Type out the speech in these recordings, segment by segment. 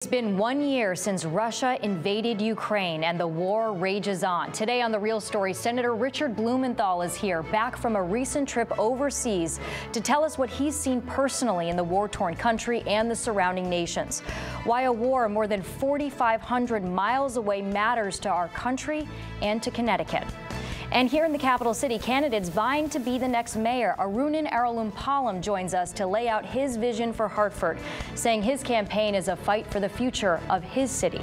It's been 1 year since Russia invaded Ukraine and the war rages on. Today on The Real Story, Senator Richard Blumenthal is here, back from a recent trip overseas to tell us what he's seen personally in the war-torn country and the surrounding nations. Why a war more than 4,500 miles away matters to our country and to Connecticut. And here in the capital city, candidates vying to be the next mayor. Arunan Arulumpalam joins us to lay out his vision for Hartford, saying his campaign is a fight for the future of his city.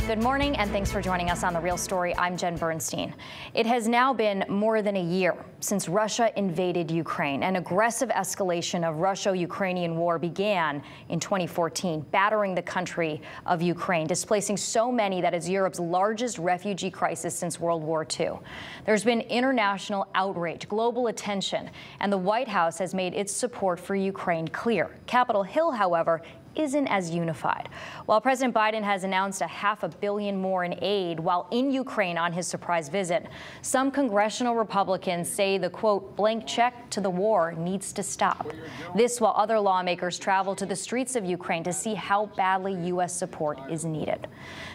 Good morning, and thanks for joining us on The Real Story. I'm Jen Bernstein. It has now been more than a year since Russia invaded Ukraine. An aggressive escalation of Russo-Ukrainian war began in 2014, battering the country of Ukraine, displacing so many that it's Europe's largest refugee crisis since World War II. There's been international outrage, global attention, and the White House has made its support for Ukraine clear. Capitol Hill, however, isn't as unified. While President Biden has announced $500 million more in aid while in Ukraine on his surprise visit, some congressional Republicans say the, quote, blank check to the war needs to stop. This while other lawmakers travel to the streets of Ukraine to see how badly U.S. support is needed.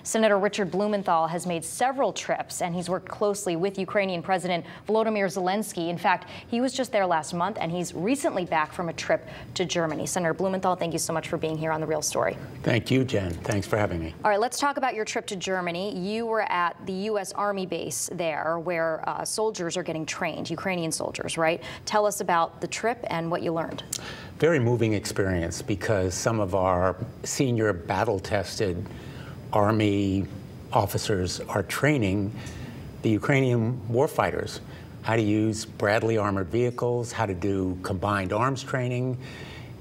Senator Richard Blumenthal has made several trips, and he's worked closely with Ukrainian President Volodymyr Zelensky. In fact, he was just there last month, and he's recently back from a trip to Germany. Senator Blumenthal, thank you so much for being here on The Real Story. Thank you, Jen. Thanks for having me. All right, let's talk about your trip to Germany. You were at the U.S. Army base there where soldiers are getting trained, Ukrainian soldiers, right? Tell us about the trip and what you learned. Very moving experience because some of our senior battle-tested Army officers are training the Ukrainian warfighters how to use Bradley armored vehicles, how to do combined arms training.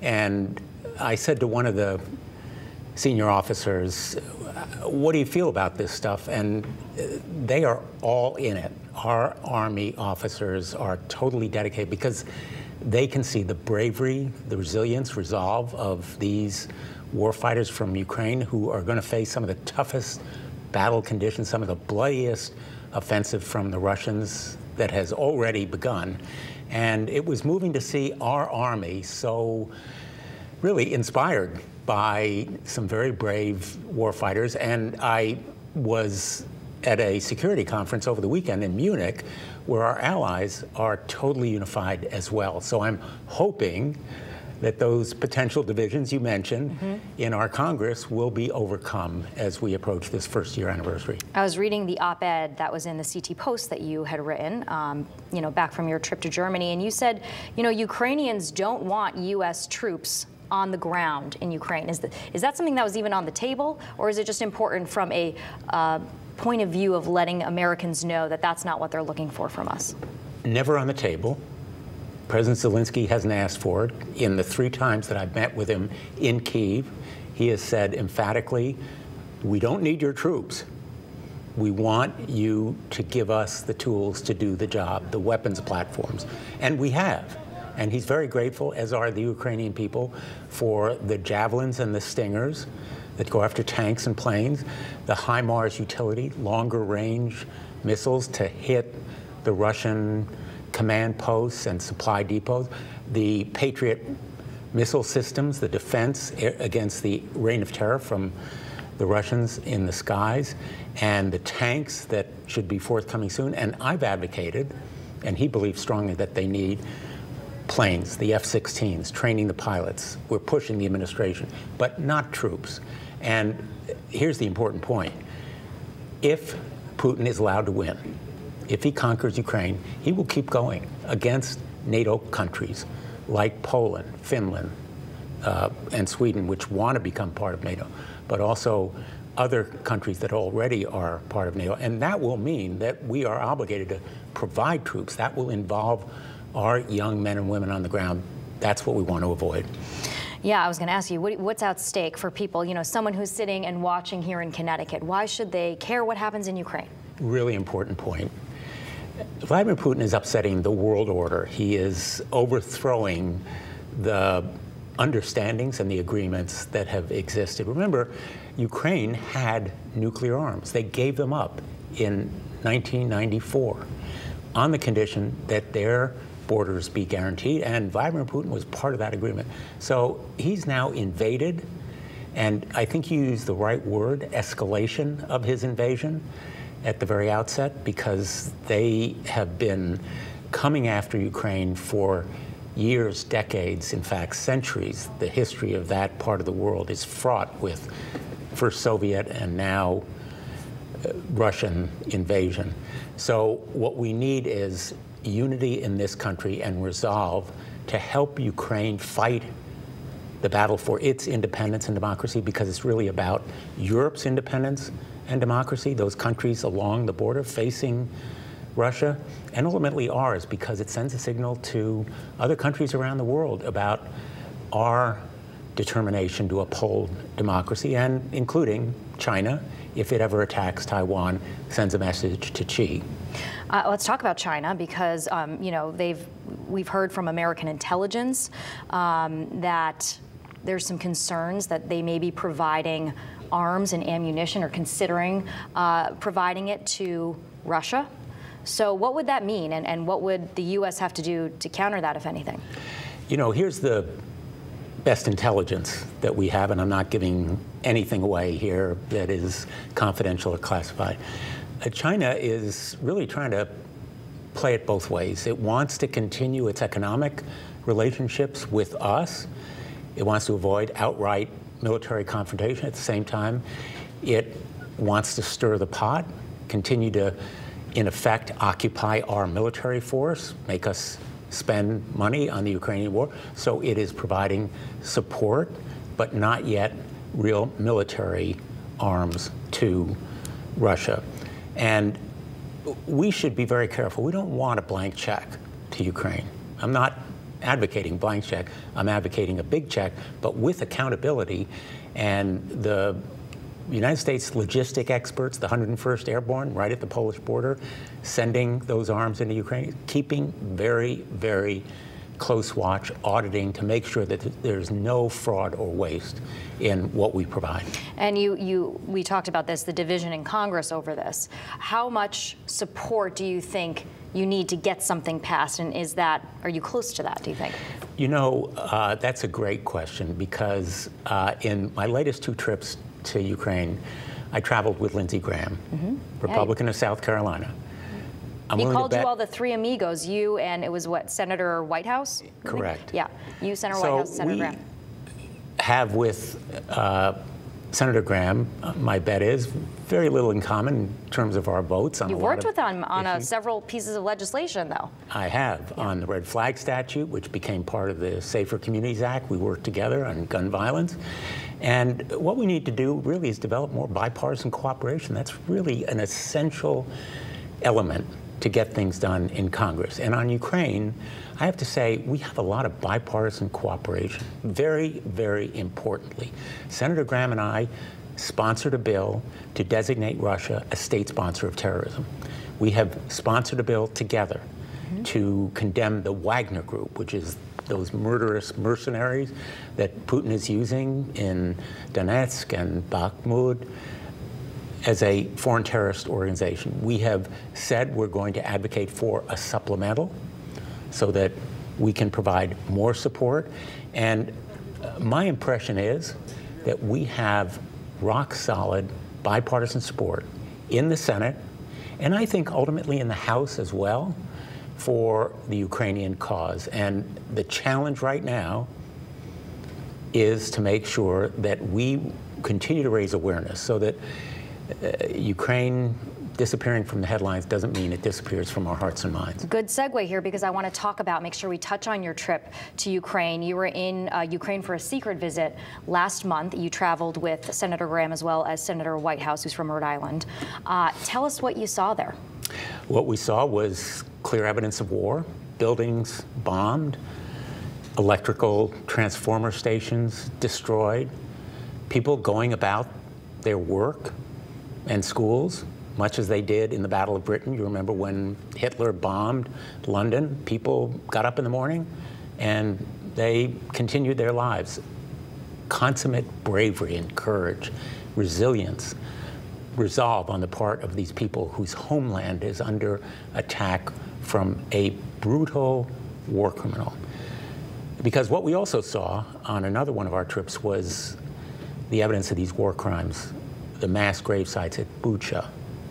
And I said to one of the senior officers, what do you feel about this stuff? And they are all in it. Our Army officers are totally dedicated because they can see the bravery, the resilience, resolve of these warfighters from Ukraine who are going to face some of the toughest battle conditions, some of the bloodiest offensive from the Russians that has already begun. And it was moving to see our Army so really inspired by some very brave warfighters. And I was at a security conference over the weekend in Munich where our allies are totally unified as well. So I'm hoping that those potential divisions you mentioned in our Congress will be overcome as we approach this first-year anniversary. I was reading the op-ed that was in the CT Post that you had written, back from your trip to Germany, and you said, Ukrainians don't want U.S. troops on the ground in Ukraine. Is that something that was even on the table, or is it just important from a point of view of letting Americans know that that's not what they're looking for from us? Never on the table. President Zelensky hasn't asked for it. In the 3 times that I've met with him in Kyiv, he has said emphatically, we don't need your troops. We want you to give us the tools to do the job, the weapons platforms. And we have. And he's very grateful, as are the Ukrainian people, for the Javelins and the Stingers that go after tanks and planes, the HIMARS utility, longer range missiles to hit the Russian command posts and supply depots, the Patriot missile systems, the defense against the reign of terror from the Russians in the skies, and the tanks that should be forthcoming soon. And I've advocated, and he believes strongly, that they need planes, the F-16s, training the pilots. We're pushing the administration, but not troops. And here's the important point. If Putin is allowed to win, if he conquers Ukraine, he will keep going against NATO countries like Poland, Finland, and Sweden, which want to become part of NATO, but also other countries that already are part of NATO. And that will mean that we are obligated to provide troops. That will involve our young men and women on the ground. That's what we want to avoid. Yeah, I was going to ask you, what's at stake for people, someone who's sitting and watching here in Connecticut? Why should they care what happens in Ukraine? Really important point. Vladimir Putin is upsetting the world order. He is overthrowing the understandings and the agreements that have existed. Remember, Ukraine had nuclear arms. They gave them up in 1994 on the condition that their borders be guaranteed, and Vladimir Putin was part of that agreement. So he's now invaded, and I think you used the right word, escalation of his invasion at the very outset, because they have been coming after Ukraine for years, decades, in fact, centuries. The history of that part of the world is fraught with first Soviet and now Russian invasion. So what we need is unity in this country and resolve to help Ukraine fight the battle for its independence and democracy, because it's really about Europe's independence and democracy, those countries along the border facing Russia, and ultimately ours, because it sends a signal to other countries around the world about our determination to uphold democracy, and including China, if it ever attacks Taiwan, sends a message to Xi. Let's talk about China, because you know, we've heard from American intelligence that there's some concerns that they may be providing arms and ammunition, or considering providing it to Russia. So what would that mean, and what would the U.S. have to do to counter that, if anything? You know, here's the best intelligence that we have, and I'm not giving anything away here that is confidential or classified. China is really trying to play it both ways. It wants to continue its economic relationships with us. It wants to avoid outright military confrontation. At the same time, it wants to stir the pot, continue to, in effect, occupy our military force, make us spend money on the Ukrainian war. So it is providing support, but not yet real military arms to Russia. And we should be very careful. We don't want a blank check to Ukraine. I'm not advocating blank check. I'm advocating a big check, but with accountability. And the United States logistic experts, the 101st Airborne, right at the Polish border, sending those arms into Ukraine, keeping very, very close watch, auditing to make sure that there's no fraud or waste in what we provide. And we talked about this, the division in Congress over this. How much support do you think you need to get something passed, and are you close to that, do you think? You know, that's a great question, because in my latest 2 trips to Ukraine, I traveled with Lindsey Graham, Republican of South Carolina. He called you all the 3 amigos, you and it was what, Senator Whitehouse? Correct. Yeah, you, Senator Whitehouse, Senator Graham. Have with Senator Graham, my bet is, very little in common in terms of our votes. You've worked with him on several pieces of legislation, though. I have, on the Red Flag Statute, which became part of the Safer Communities Act. We worked together on gun violence. And what we need to do really is develop more bipartisan cooperation. That's really an essential element to get things done in Congress. And on Ukraine, I have to say, we have a lot of bipartisan cooperation. Very, very importantly, Senator Graham and I sponsored a bill to designate Russia a state sponsor of terrorism. We have sponsored a bill together to condemn the Wagner Group, which is those murderous mercenaries that Putin is using in Donetsk and Bakhmut, as a foreign terrorist organization. We have said we're going to advocate for a supplemental so that we can provide more support. And my impression is that we have rock-solid bipartisan support in the Senate, and I think ultimately in the House as well, for the Ukrainian cause. And the challenge right now is to make sure that we continue to raise awareness so that Ukraine disappearing from the headlines doesn't mean it disappears from our hearts and minds. Good segue here, because I want to talk about, make sure we touch on your trip to Ukraine. You were in Ukraine for a secret visit last month. You traveled with Senator Graham as well as Senator Whitehouse, who's from Rhode Island. Tell us what you saw there. What we saw was clear evidence of war, buildings bombed, electrical transformer stations destroyed, people going about their work and schools, much as they did in the Battle of Britain. You remember when Hitler bombed London, people got up in the morning and They continued their lives. Consummate bravery and courage, resilience, resolve on the part of these people whose homeland is under attack from a brutal war criminal. Because what we also saw on another one of our trips was the evidence of these war crimes, the mass grave sites at Bucha,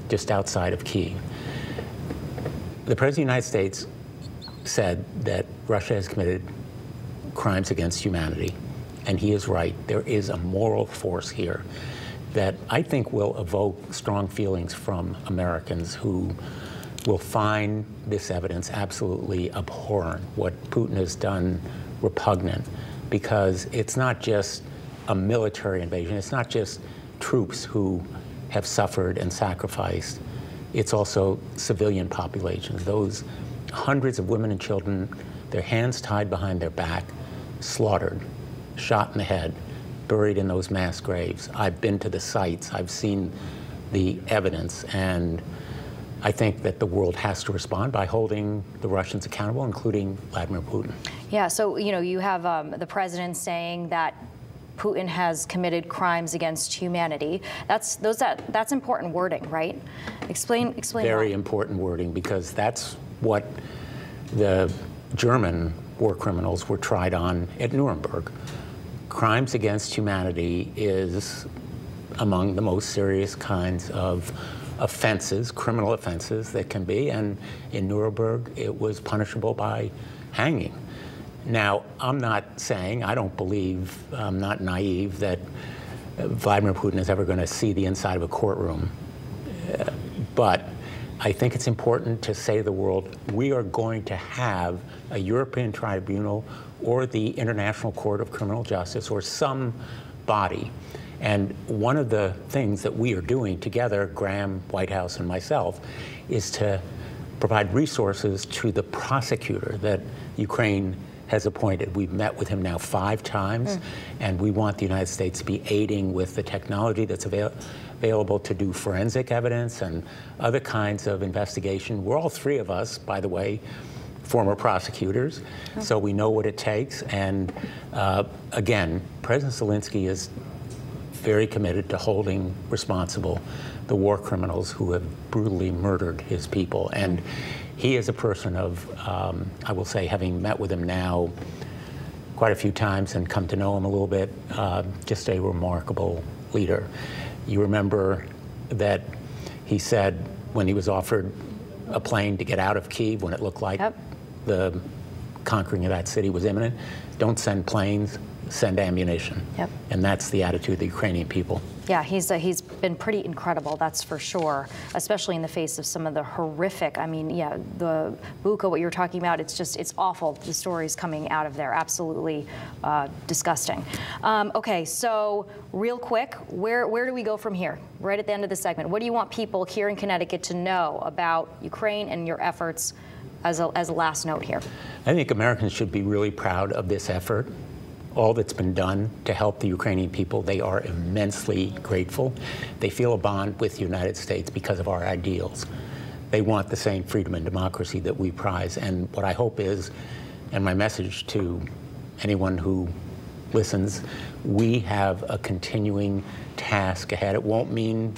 just outside of Kyiv. The President of the United States said that Russia has committed crimes against humanity, and he is right. There is a moral force here that I think will evoke strong feelings from Americans who will find this evidence absolutely abhorrent, what Putin has done repugnant, because it's not just a military invasion, it's not just troops who have suffered and sacrificed, it's also civilian populations. Those hundreds of women and children, their hands tied behind their back, slaughtered, shot in the head, buried in those mass graves. I've been to the sites, I've seen the evidence, and I think that the world has to respond by holding the Russians accountable, including Vladimir Putin. Yeah, so you have the president saying that Putin has committed crimes against humanity. That's important wording, right? Explain Very why. important wording, because that's what the German war criminals were tried on at Nuremberg. Crimes against humanity is among the most serious kinds of offenses, criminal offenses that can be, and in Nuremberg it was punishable by hanging. Now, I'm not saying, I don't believe, I'm not naive that Vladimir Putin is ever going to see the inside of a courtroom, but I think it's important to say to the world, we are going to have a European tribunal or the International Court of Criminal Justice or some body. And one of the things that we are doing together, Graham, White House, and myself, is to provide resources to the prosecutor that Ukraine has appointed. We've met with him now 5 times, and we want the United States to be aiding with the technology that's available to do forensic evidence and other kinds of investigation. We're all 3 of us, by the way, former prosecutors, so we know what it takes. And again, President Zelensky is very committed to holding responsible the war criminals who have brutally murdered his people. And he is a person of, I will say, having met with him now quite a few times and come to know him a little bit, just a remarkable leader. You remember that he said when he was offered a plane to get out of Kyiv when it looked like the conquering of that city was imminent, don't send planes, send ammunition. And that's the attitude of the Ukrainian people. Yeah, he's been pretty incredible, that's for sure, especially in the face of some of the horrific, I mean, yeah, the Bucha, what you're talking about, it's awful, the stories coming out of there, absolutely disgusting. Okay, so real quick, where do we go from here? Right at the end of the segment, what do you want people here in Connecticut to know about Ukraine and your efforts as a last note here? I think Americans should be really proud of this effort. All that's been done to help the Ukrainian people, they are immensely grateful. They feel a bond with the United States because of our ideals. They want the same freedom and democracy that we prize. And what I hope is, and my message to anyone who listens, we have a continuing task ahead. It won't mean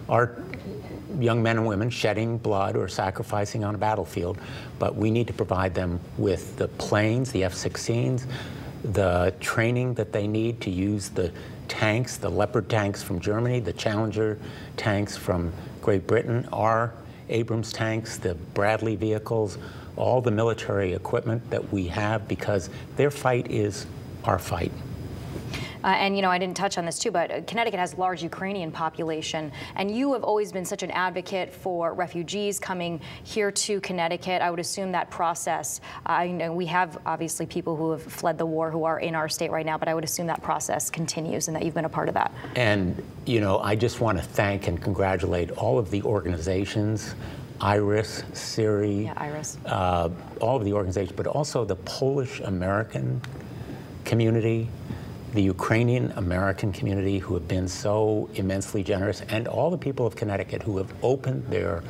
our young men and women shedding blood or sacrificing on a battlefield, but we need to provide them with the planes, the F-16s, the training that they need to use the tanks, the Leopard tanks from Germany, the Challenger tanks from Great Britain, our Abrams tanks, the Bradley vehicles, all the military equipment that we have, because their fight is our fight. And I didn't touch on this too, but Connecticut has a large Ukrainian population, and you have always been such an advocate for refugees coming here to Connecticut. I would assume that process, we have obviously people who have fled the war who are in our state right now, but I would assume that process continues and that you've been a part of that. And, I just want to thank and congratulate all of the organizations, Iris, Siri, yeah, Iris. All of the organizations, but also the Polish-American community, the Ukrainian-American community who have been so immensely generous, and all the people of Connecticut who have opened their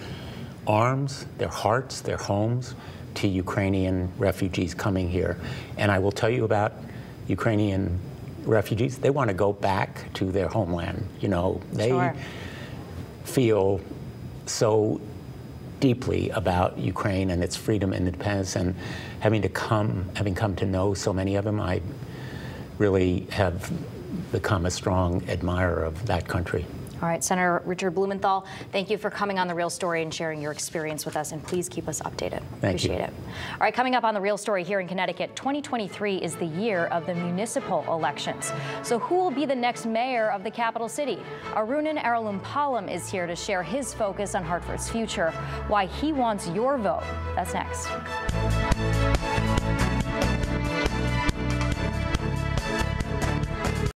arms, their hearts, their homes to Ukrainian refugees coming here. And I will tell you about Ukrainian refugees. They want to go back to their homeland. You know, they Sure. feel so deeply about Ukraine and its freedom and independence, and having come to know so many of them, I really have become a strong admirer of that country. All right, Senator Richard Blumenthal, thank you for coming on The Real Story and sharing your experience with us, and please keep us updated. Appreciate it. All right, coming up on The Real Story here in Connecticut, 2023 is the year of the municipal elections. So who will be the next mayor of the capital city? Arunan Aralumpalam is here to share his focus on Hartford's future, why he wants your vote. That's next.